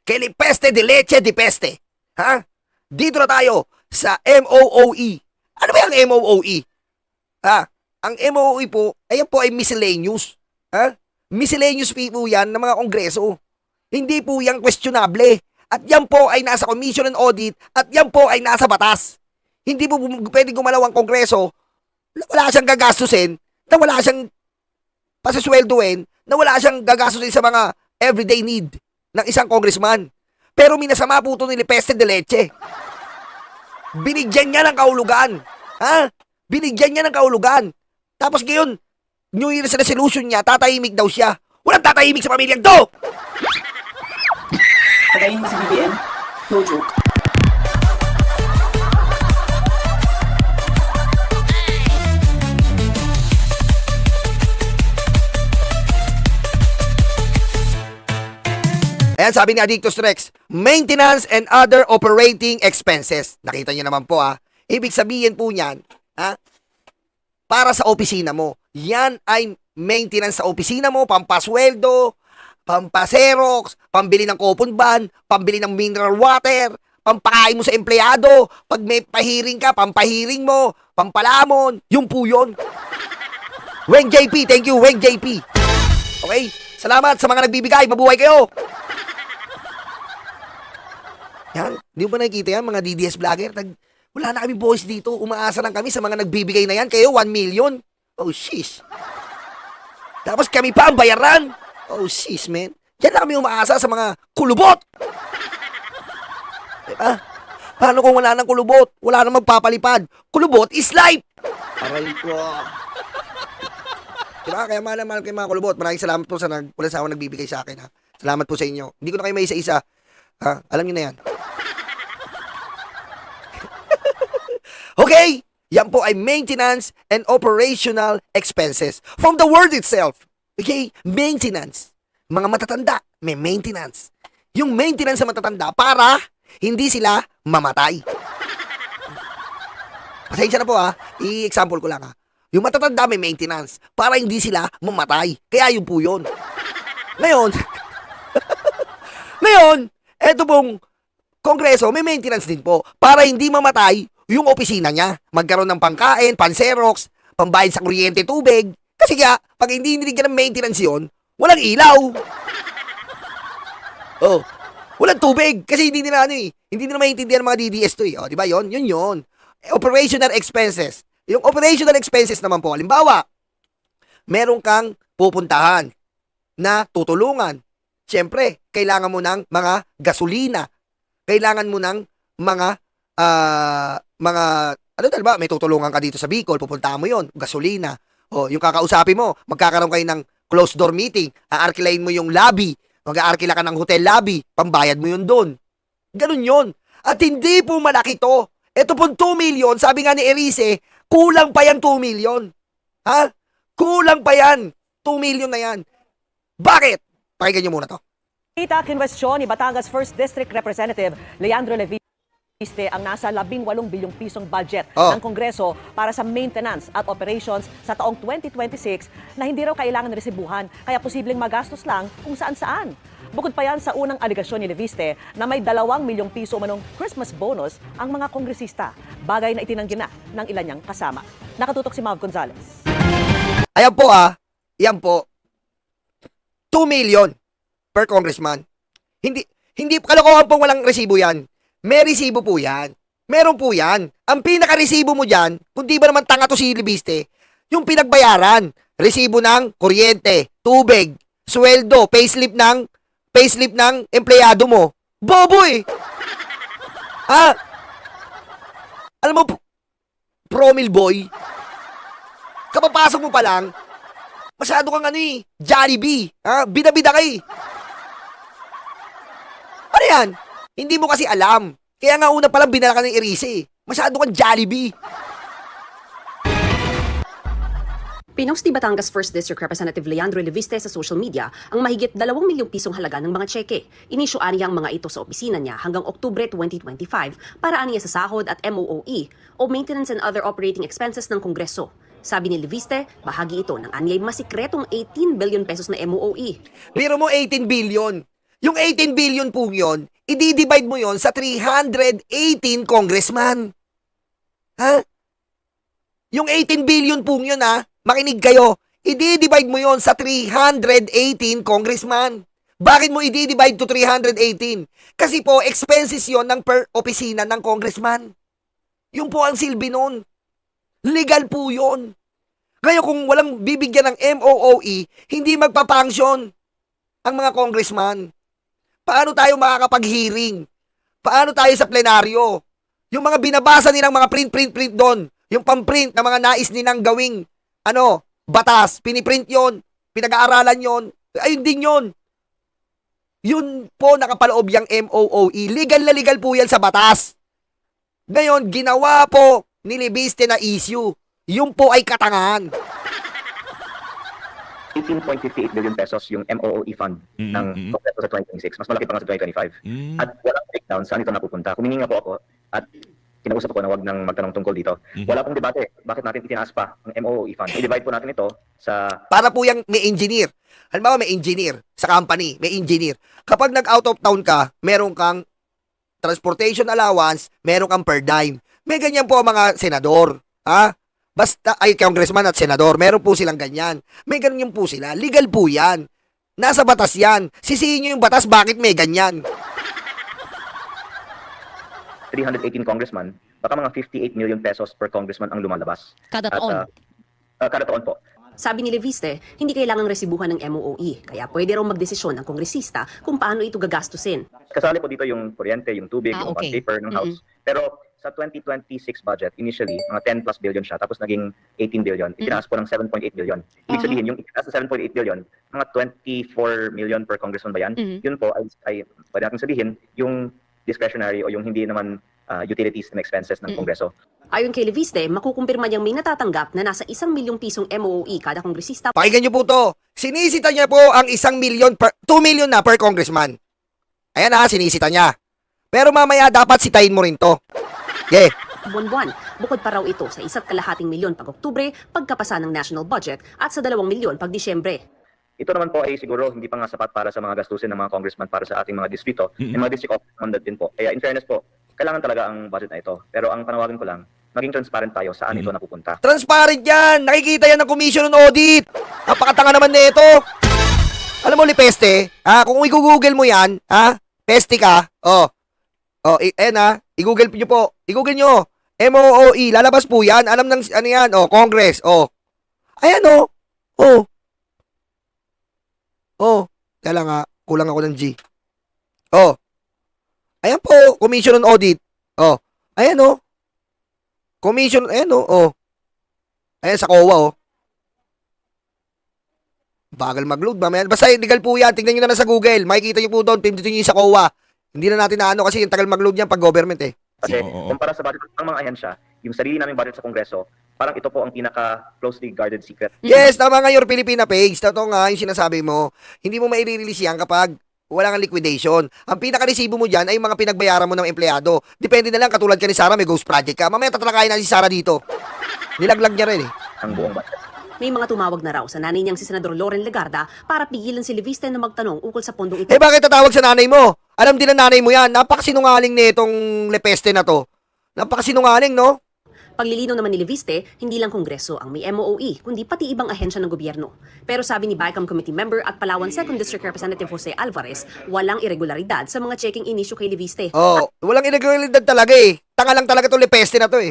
Que li peste de leche de peste. Ha? Dito na tayo sa MOOE. Ano ba yung MOOE? Ha? Ang MOOE po, ayan po ay miscellaneous. Ha? Miscellaneous fee po yan ng mga kongreso. Hindi po yan questionable. At yan po ay nasa Commission on Audit at yan po ay nasa batas. Hindi po pwedeng gumalaw ang kongreso na wala siyang gagastusin, na wala siyang pasasweldoin, na wala siyang gagastusin sa mga everyday need ng isang congressman. Pero minasama po ito ni Peste de Leche. Binigyan niya ng kahulugan. Ha? Binigyan niya ng kahulugan. Tapos ngayon, New Year's resolution niya, tatahimik daw siya. Walang tatahimik sa pamilyang to! Pagayin mo si BBM? No joke. Ayan, sabi ni Addictus Rex, maintenance and other operating expenses. Nakita niyo naman po ha. Ibig sabihin po niyan, ha? Para sa opisina mo. Yan ay maintenance sa opisina mo, pampasweldo, pampaserox, pambili ng coupon ban, pambili ng mineral water, pampakain mo sa empleyado, pag may pahiring ka, pampahiring mo, pampalamon, yung po yun. Weng JP, thank you, Weng JP. Okay? Salamat sa mga nagbibigay, mabuhay kayo. Yan, di mo ba nakikita yan, mga DDS vlogger? Wala na kami boys dito, umaasa lang kami sa mga nagbibigay na yan. Kayo, 1 million. Oh, sheesh. Tapos kami pa ang bayaran. Oh, sheesh, man. Diyan lang kami umaasa sa mga kulubot. Diba? Paano kung wala nang kulubot? Wala nang magpapalipad. Kulubot is life. Aray ko. Diba? Kaya mahal kayo mga kulubot. Maraming salamat po sa wala sa ako nagbibigay sa akin. Ha? Salamat po sa inyo. Hindi ko na kayo may isa-isa. Ha? Alam niyo na yan. Okay? Yan po ay maintenance and operational expenses. From the word itself. Okay? Maintenance. Mga matatanda, may maintenance. Yung maintenance sa matatanda para hindi sila mamatay. Pasensya na po ha. I-example ko lang ha. Yung matatanda may maintenance para hindi sila mamatay. Kaya yun po yun. Ngayon, eto pong kongreso may maintenance din po para hindi mamatay yung opisina niya. Magkaroon ng pangkain, panserox, pambayad sa kuryente, tubig. Kasi kaya, pag hindi nilagyan ng maintenance yun, walang ilaw. Oh, walang tubig. Kasi hindi nila hindi nila maintindihan ng mga DDS to eh. Oh, di ba yun? Yun. Operational expenses. Yung operational expenses naman po, halimbawa, meron kang pupuntahan na tutulungan. Siyempre, kailangan mo ng mga gasolina. Kailangan mo ng mga ano ba? May tutulungan ka dito sa Bicol, pupuntahan mo yon, gasolina. O, yung kakausapin mo, magkakaroon kayo ng closed door meeting, aarkilain mo yung lobby, mag-aarkila ka ng hotel lobby, pambayad mo yun doon. Ganun yun. At hindi po malaki to. Ito po 2 million, sabi nga ni Erice, kulang pa yan 2 million. Ha? Kulang pa yan. 2 million na yan. Bakit? Pakinggan nyo muna to. Kita kinwestiyon ni Batangas 1st District Representative Leandro Leviste ang nasa 18 bilyong pisong budget ng Kongreso para sa maintenance at operations sa taong 2026 na hindi raw kailangan resibuhan kaya posibleng magastos lang kung saan-saan. Bukod pa yan sa unang aligasyon ni Leviste na may 2 milyong piso manong Christmas bonus ang mga kongresista, bagay na itinanggi na ng ilan niyang kasama. Nakatutok si Mav Gonzales. Ayan po yan po, 2 million per congressman. Hindi kalokohan pong walang resibo yan. May resibo po yan. Meron po yan. Ang pinaka-resibo mo dyan, kung di ba naman tanga to si Leviste, yung pinagbayaran, resibo ng kuryente, tubig, sweldo, payslip ng empleyado mo. Bobo eh! Ha? Alam mo, promil boy, kapapasok mo pa lang, masyado kang Jollibee. Ha? Bida-bida ka eh. Ano yan? Hindi mo kasi alam. Kaya nga una palang binala ka ng Erice. Masyado kang Jollibee. Pinost ni Batangas 1st District Representative Leandro Leviste sa social media ang mahigit 2 milyong pisong halaga ng mga tseke. Inisyuan niya ang mga ito sa opisina niya hanggang Oktubre 2025 para aniya sa sahod at MOOE o Maintenance and Other Operating Expenses ng Kongreso. Sabi ni Leviste, bahagi ito ng anyay masikretong 18 billion pesos na MOOE. Biro mo 18 billion. Yung 18 billion po yun, i-divide mo yon sa 318 congressman. Ha? Yung 18 billion po yun makinig kayo, i-divide mo yon sa 318 congressman. Bakit mo i-divide to 318? Kasi po, expenses yon ng per opisina ng congressman. Yun po ang silbi nun. Legal po yun. Kaya kung walang bibigyan ng MOOE, hindi magpapunction ang mga congressman. Paano tayo makakapag-hearing? Paano tayo sa plenaryo? Yung mga binabasa nilang mga print doon, yung pamprint na mga nais nilang gawing, batas, piniprint yon, pinag-aaralan yon, ayun din yon. Yun po nakapaloob yung MOOE. Legal na legal po yan sa batas. Ngayon, ginawa po ni Leviste na issue. Yun po ay katangahan. 18.58 billion pesos yung MOOE fund ng Kongreso sa 2026. Mas malaki pa nga sa 2025. At walang breakdown saan ito napupunta. Humingi nga po ako at kinausap ko na wag nang magtanong tungkol dito. Wala pong debate. Bakit natin itinaas pa ang MOOE fund? I-divide po natin ito sa... Para po yung may engineer. Halimbawa may engineer sa company, may engineer. Kapag nag-out of town ka, meron kang transportation allowance, meron kang per dime. May ganyan po ang mga senador. Basta ay congressman at senador, meron po silang ganyan. May ganyan po sila. Legal po yan. Nasa batas yan. Sisihin nyo yung batas, bakit may ganyan? 318 congressman, baka mga 58 million pesos per congressman ang lumalabas. Kada At, taon. kada taon po. Sabi ni Leviste, hindi kailangang resibuhan ng MOOE, kaya pwede raw magdesisyon ng kongresista kung paano ito gagastusin. Kasali po dito yung kuryente, yung tubig, yung okay. paper ng house. Pero sa 2026 budget, initially, mga 10 plus billion siya, tapos naging 18 billion. Itinaas po ng 7.8 billion. Ibig sabihin, yung itinaas sa 7.8 billion, mga 24 million per congressman ba yan? Yun po ay pwede natin sabihin, yung discretionary o yung hindi naman utilities and expenses ng Kongreso. Ayon kay Leviste, makukumpirma niyang may natatanggap na nasa 1 milyong pisong MOOE kada kongresista. Pakinggan nyo po to. Sinisita niya po ang 1 million, 2 million na per congressman. Ayan sinisita niya. Pero mamaya dapat sitahin mo rin to. Yeah. Buwan-buwan. Bukod pa raw ito sa 1.5 milyon pag Oktubre, pagkapasa ng national budget at sa 2 milyon pag Disyembre. Ito naman po ay siguro hindi pa nga sapat para sa mga gastusin ng mga congressman para sa ating mga distrito. Yung mga district office mandate din po. Kaya in fairness po, kailangan talaga ang budget na ito. Pero ang panawagan ko lang, maging transparent tayo saan ito napupunta. Transparent yan. Nakikita yan ng Commission on Audit. Napakatanga naman nito. Alam mo, Lipeste, kung i-google mo yan, peste ka, i-google nyo po. I-google nyo. MOOE, lalabas po yan. Alam ng, yan, Congress, Ayan, kaya lang kulang ako ng G. Ayan po, Commission on Audit. Ayan Commission, ayan Ayan sa COA Bagal mag-load ba? Basta legal po yan. Tingnan nyo na lang sa Google. Makikita nyo po doon. Pindutin nyo yung sa COA. Hindi na natin kasi yung tagal mag-load yan pag government Kasi kumpara sa budget ng mga ahensya, yung sarili naming budget sa Kongreso, parang ito po ang pinaka-closely guarded secret. Yes, tama nga yung Filipina page. Totoo nga yung sinasabi mo. Hindi mo maire-release yan kapag wala kang liquidation. Ang pinaka-resibo mo dyan ay yung mga pinagbayaran mo ng empleyado. Depende na lang, katulad ka ni Sarah, may ghost project ka. Mamaya tatalakayin na si Sarah dito. Nilaglag niya rin Ang buong budget. May mga tumawag na raw sa nanay niyang si Senador Loren Legarda para pigilan si Leviste na magtanong ukol sa pondong ito. Bakit tatawag sa nanay mo? Alam din ng nanay mo yan. Napakasinungaling nitong Lepeste na to. Napakasinungaling, no? Paglilinaw naman ni Leviste, hindi lang Kongreso ang may MOOE, kundi pati ibang ahensya ng gobyerno. Pero sabi ni BICAM Committee Member at Palawan 2nd District Representative Jose Alvarez, walang irregularidad sa mga checking in issue kay Leviste. Walang irregularidad talaga Tanga lang talaga itong Lepeste na to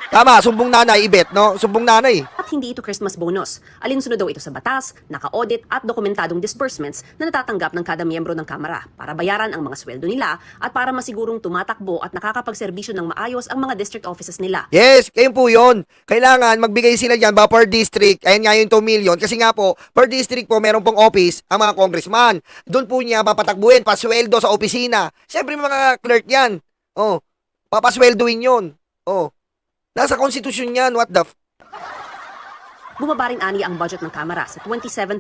Tama, sumbong nanay, Ibet, no? Sumbong nanay. At hindi ito Christmas bonus. Alinsunod daw ito sa batas, naka-audit at dokumentadong disbursements na natatanggap ng kada miyembro ng Kamara para bayaran ang mga sweldo nila at para masigurong tumatakbo at nakakapagserbisyo ng maayos ang mga district offices nila. Yes, kayo po yun. Kailangan magbigay sila dyan ba per district. Ayan nga yung 2 million. Kasi nga po, per district po, meron pong office ang mga congressman. Doon po niya papatakbuhin, pasweldo sa opisina. Siyempre mga clerk yan. Papasweldoin yun. Nasa konstitusyon yan, what the Bumaba rin ani ang budget ng Kamara sa 27.7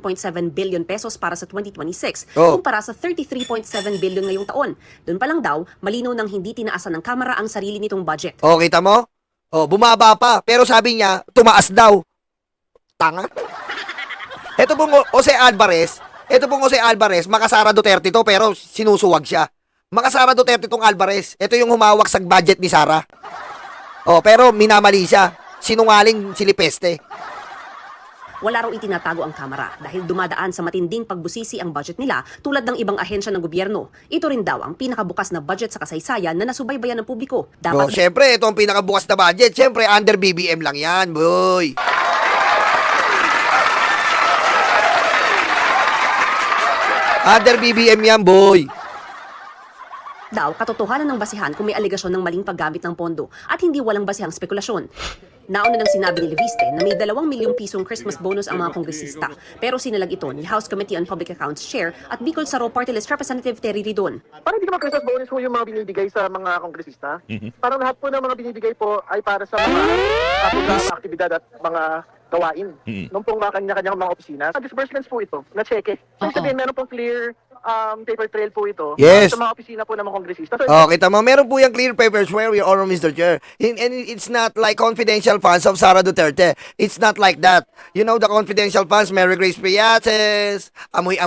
billion pesos para sa 2026 Oh. kumpara sa 33.7 billion ngayong taon. Doon pa lang daw, malinaw nang hindi tinaasan ng Kamara ang sarili nitong budget. Kita mo? Bumaba pa. Pero sabi niya, tumaas daw. Tanga. Ito pong Jose Alvarez, Ito pong Jose Alvarez, makasara Duterte to pero sinusuwag siya. Makasara Duterte tong Alvarez. Ito yung humawak sa budget ni Sara. Oh, pero minamali siya. Sinungaling silipeste. Wala raw itinatago ang Kamara dahil dumadaan sa matinding pagbusisi ang budget nila tulad ng ibang ahensya ng gobyerno. Ito rin daw ang pinakabukas na budget sa kasaysayan na nasubaybayan ng publiko. Oh, Dapat syempre, ito ang pinakabukas na budget. Syempre, under BBM lang yan, boy. Under BBM yan, boy. daw katotohanan ng basihan kung may aligasyon ng maling paggamit ng pondo at hindi walang basihang spekulasyon. Nauna nang sinabi ni Leviste na may 2 milyong pisong Christmas bonus ang mga kongresista pero sinalag ito ni House Committee on Public Accounts Chair at Bicol Saro Party List Representative Terry Ridon. Parang hindi naman Christmas bonus po yung mga binibigay sa mga kongresista. Parang lahat po ng mga binibigay po ay para sa mga programa, aktibidad at mga gawain. Nung pong mga kanya-kanyang mga opisina. Disbursements po ito, na cheque. So, sabihin, meron pong clear paper trail po ito Yes. sa mga opisina po ng mga kongresista. So, Oh, kita mo, meron po yung clear papers where we are, Mr. Chair. And it's not like confidential funds of Sara Duterte. It's not like that. You know, the confidential funds, Mary Grace Priates, Amoy,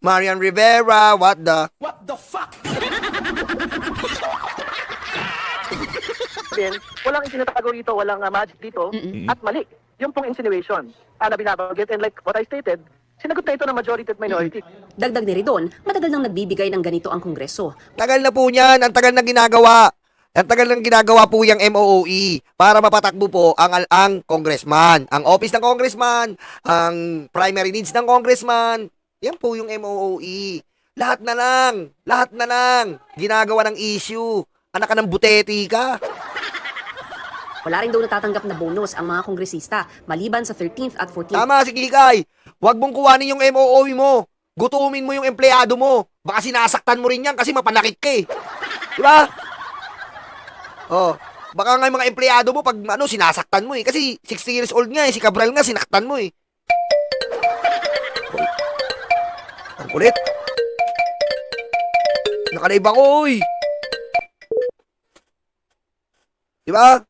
Marian Rivera, what the? sabihin, walang itinatago rito, walang magic dito, at mali. Yung pong insinuation na binabanggit. And like what I stated, sinagot na ito ng majority at minority. Dagdag ni Ridon, matagal nang nagbibigay ng ganito ang Kongreso. Tagal na po niyan, ang tagal na ginagawa. Ang tagal nang ginagawa po yung MOOE para mapatakbo po ang congressman, ang office ng congressman, ang primary needs ng congressman. Yan po yung MOOE. Lahat na lang ginagawa ng issue. Anak ka ng buteti ka. Wala rin daw natatanggap na bonus ang mga kongresista maliban sa 13th at 14th. Tama si Kikay. Huwag mong kuhanin yung MOOE mo. Gutumin mo yung empleyado mo. Baka sinasaktan mo rin yan kasi mapanakit ka eh. Diba? Oh, baka nga yung mga empleyado mo pag sinasaktan mo eh. Kasi 60 years old nga eh. Si Cabral nga sinaktan mo eh. Ang kulit. Nakalive ako eh. Diba?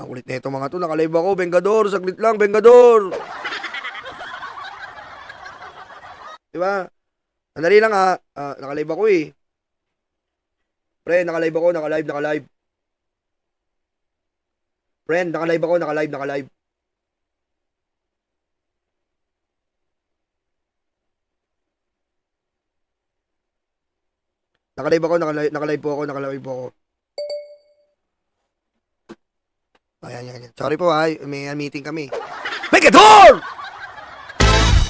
Ang kulit na ito mga to. Nakalive ako. Bengador. Saglit lang. Bengador. Diba? Andali lang ha. Nakalive ako eh. Pre, nakalive ako. Nakalive. Friend, nakalive ako. Nakalive. Nakalive po ako. Ayan. Sorry po ha. May meeting kami. Bengador!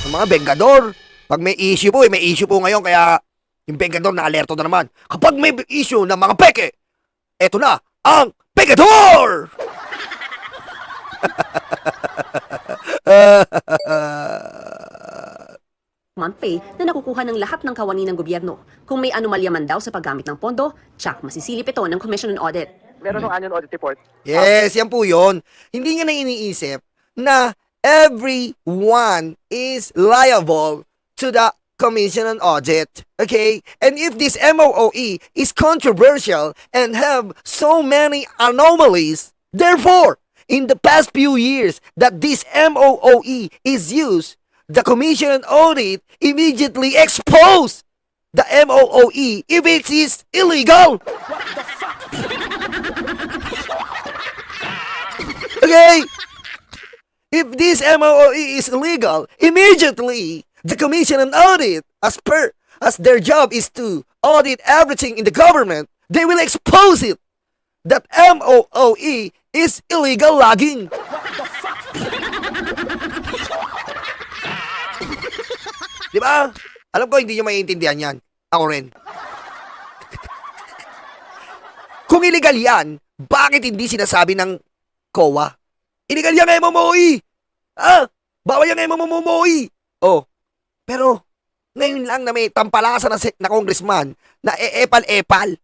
Ang mga Bengador. Pag may issue po, may issue po ngayon. Kaya yung Bengador na alerto na naman. Kapag may issue ng mga peke, eto na ang Bengador! month pay na nakukuha ng lahat ng kawani ng gobyerno. Kung may anomalya man daw sa paggamit ng pondo, tsak masisilip ito ng Commission on Audit. Meron ng annual audit report. Yes, yan po yun. Hindi nga na iniisip na everyone is liable to the Commission on Audit. Okay? And if this MOOE is controversial and have so many anomalies, therefore, in the past few years that this MOOE is used, the Commission on Audit immediately exposed the MOOE if it is illegal. Okay? If this MOOE is illegal, immediately the Commission on Audit, as their job is to audit everything in the government, they will expose it that MOOE is illegal logging. Diba? Alam ko hindi nyo maiintindihan yan. Ako rin. Kung illegal yan, bakit hindi sinasabi ng COA? Illegal yan ang MOOE! Bawal yan ang MOOE! Oh, pero ngayon lang na may tampalasan na congressman na epal-epal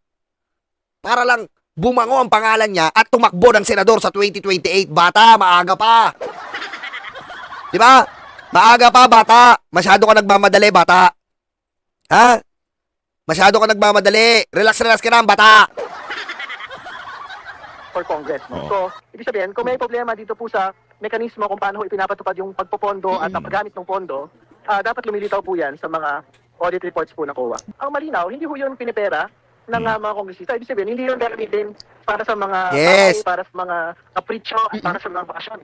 para lang bumango ang pangalan niya at tumakbo ng senador sa 2028. Bata, maaga pa. Diba? Maaga pa, bata. Masyado ka nagmamadali, bata. Ha? Masyado ka nagmamadali. Relax ka lang, bata. For Congress. No? So, ibig sabihin, kung may problema dito po sa mekanismo kung paano ipinapatupad yung pagpopondo at ang paggamit ng pondo, dapat lumilitaw po yan sa mga audit reports po ng COA. Ang malinaw, hindi po yun pinipera ng mga kongresista. Ibig sabihin, hindi yun gagamitin para sa mga Yes. para sa mga kapritsyo at para sa mga bakasyon.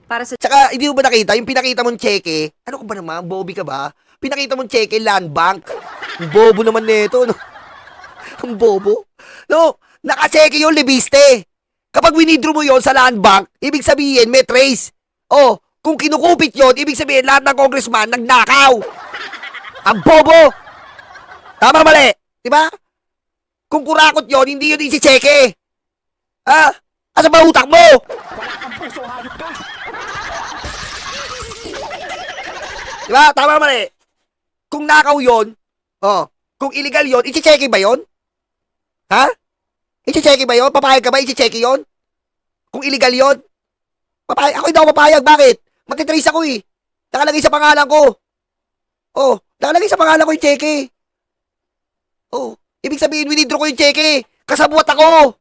Para sa Tsaka, hindi mo ba nakita? Yung pinakita mong cheque, ano ka ba naman? Bobby ka ba? Pinakita mong cheque, land bank. Ang bobo naman nito, no? Ang bobo. No, naka-cheque yung libiste. Kapag winidraw mo yon sa land bank, ibig sabihin, may trace. Oh, kung kinukupit yon, ibig sabihin, lahat ng congressman nagnakaw. Ang bobo. Tama mali. Diba? Kung kurakot yon, hindi yun isi-cheque. Ha? Asa ba utak mo? Diba? Tama mali. Kung nakaw yon, oh, kung illegal yon, isi-cheque ba yon? Ha? Isi-cheque ba yon? Papayag ka ba? Isi-cheque yon? Kung illegal yon? Papayag. Ako hindi ako papayag. Bakit? Matitrace ako eh. Nakalagay sa pangalan ko. Oh, nakalagay sa pangalan ko yung cheque. Oh, ibig sabihin, winidraw ko yung cheque. Kasabwat ako.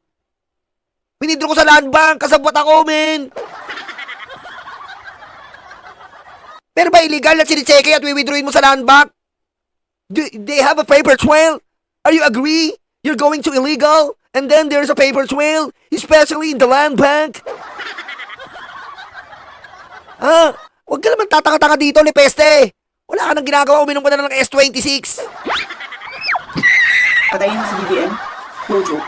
Winidraw ko sa land bank. Kasabwat ako, men. Pero ba illegal na sinicheque at wiwithdrawin mo sa land bank? They have a paper trail. Are you agree? You're going to illegal and then there's a paper trail, especially in the land bank. Ah, huwag ka naman tataka-taka dito, Lepeste. Wala ka nang ginagawa, uminom ka na ng S26. Patayin mo si BBM? No joke.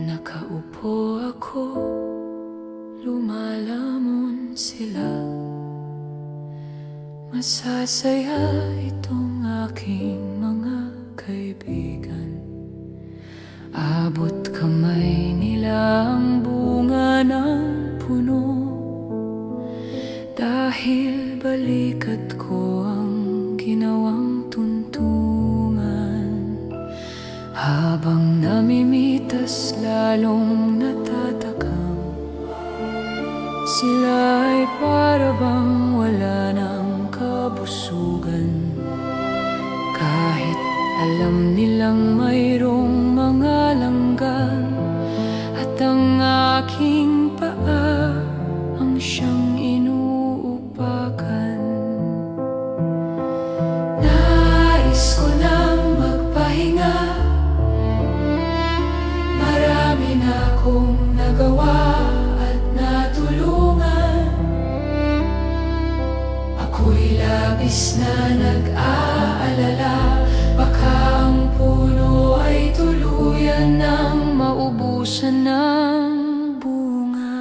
Nakaupo ako, lumalamon sila. Masasaya itong aking mga kaibigan. Abot kamay nila ang bunga ng puno. Dahil balikat ko ang ginawang tuntungan. Habang namimitas lalong natatakam, sila ay para bang wala ng kabusugan. Kahit alam nilang mayroong mga langgan, at ang aking paa ang siyang inuupakan. Nais ko nang magpahinga, marami na akong nagawa at natulungan. Ako'y labis na nag-aalala, baka ang puno ay tuluyan nang maubusan ng bunga.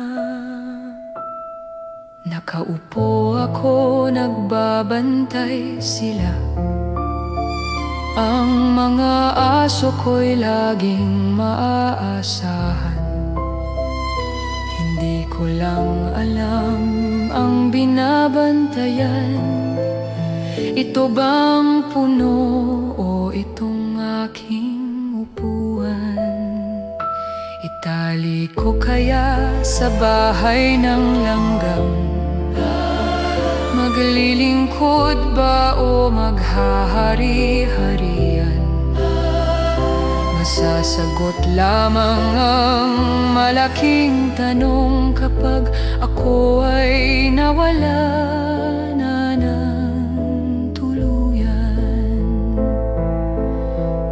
Nakaupo ako, nagbabantay sila. Ang mga aso ko'y laging maaasahan. Hindi ko lang alam ang binabantayan. Ito bang puno o itong aking upuan? Itali ko kaya sa bahay ng langgam? Maglilingkod ba o maghahari-harian? Masasagot lamang ang malaking tanong kapag ako ay nawala na ng tuluyan.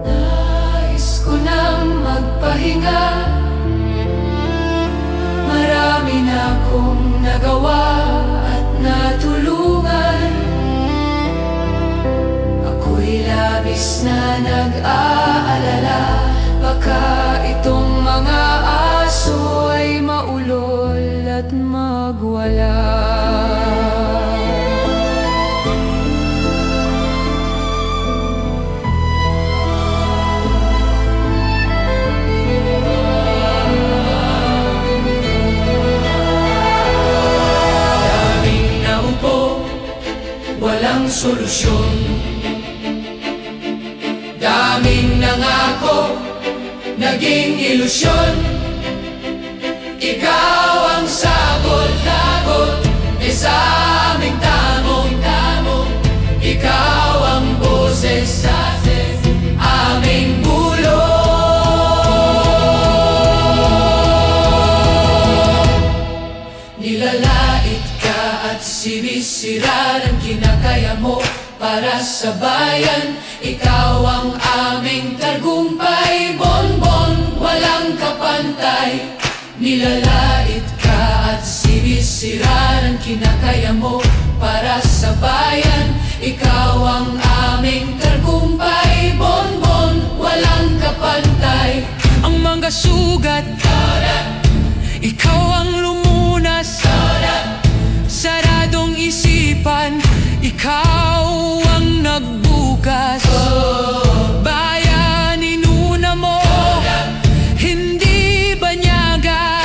Nais ko nang magpahinga, marami na akong nagawa at natulungan. Ako'y labis na nag-aalala, baka itong mga aso ay maulol at magwala. Daming naupo, walang solusyon. Daming nangako, naging ilusyon. Ikaw ang sagot na sinisira ng kinakaya mo para sa bayan. Ikaw ang aming tagumpay, bonbon, walang kapantay. Nilalait ka at sinisira ng kinakaya mo para sa bayan. Ikaw ang aming tagumpay, bonbon, walang kapantay. Ang mga sugat, ikaw ang lumunas. Saradong isipan, ikaw ang nagbukas. Bayan, inuna mo, hindi banyaga.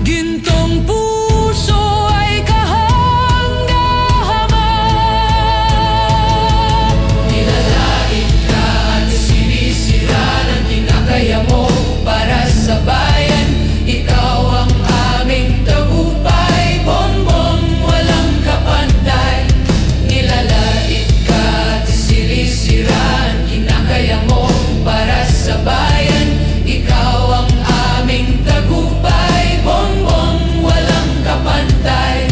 Gintong puso ay kahanga-hanga. Nilalait ka at sinisira ng kinakaya mo para sa bayan. Ikaw ang aming tagumpay, bonbon, walang kapantay. Nilalait ka at sinisira ang kinakaya mo para sa bayan. Ikaw ang aming tagumpay, bonbon, walang kapantay.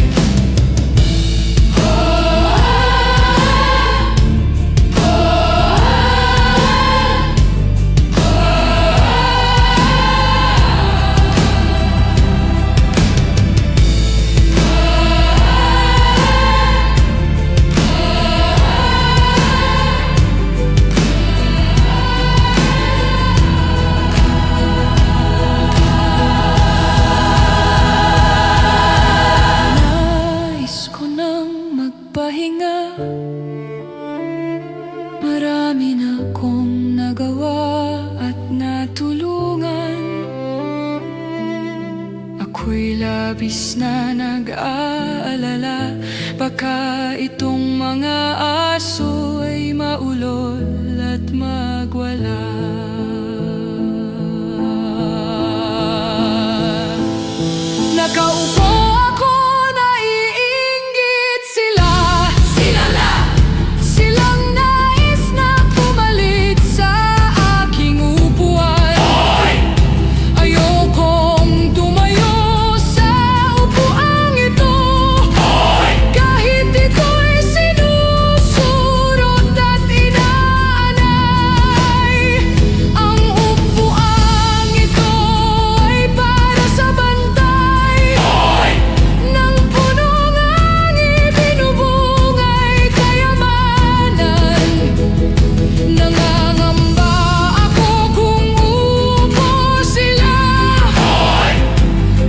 Nais ko nang magpahinga. Marami na kong nagawa at natulungan. Ako'y labis na nag-aalala. Baka itong mga aso ay maulol at magwala. Nakaupo ako, naiinggit sila. Silang nais na pumalit sa aking upuan. Ayokong tumayo sa upuang ito. Kahit ito'y sinusurot at inaanay. Ang upuang ito ay para sa bantay ng punong ang ibinubungay kayamanan. Nangangamba ako kung upo sila.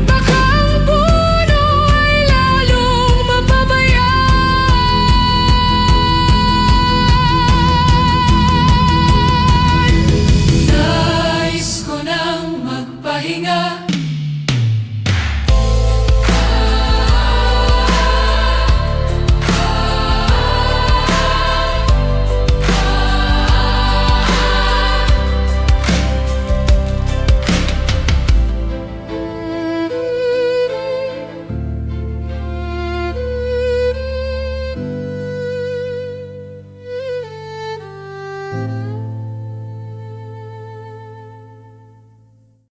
Baka ang puno ay lalong mapabayaan. Nais ko nang magpahinga.